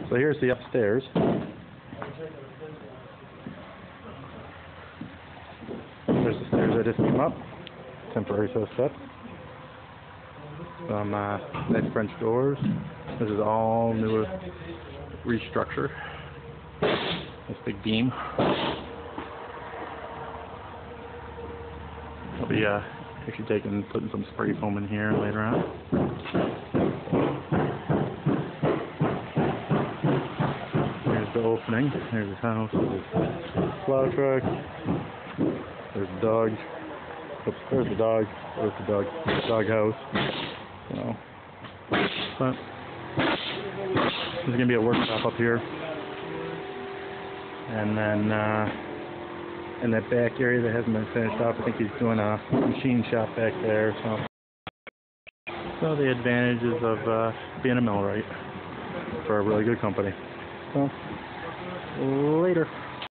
So here's the upstairs. There's the stairs I just came up. Temporary steps. Some nice French doors. This is all new restructure. This big beam. I'll be actually putting some spray foam in here later on. Here's the opening. There's his house. There's the plow truck. There's the dog. Oops, there's the dog. There's the dog house. So, but there's gonna be a workshop up here, and then in that back area that hasn't been finished up, I think he's doing a machine shop back there. So the advantages of being a millwright for a really good company. So later.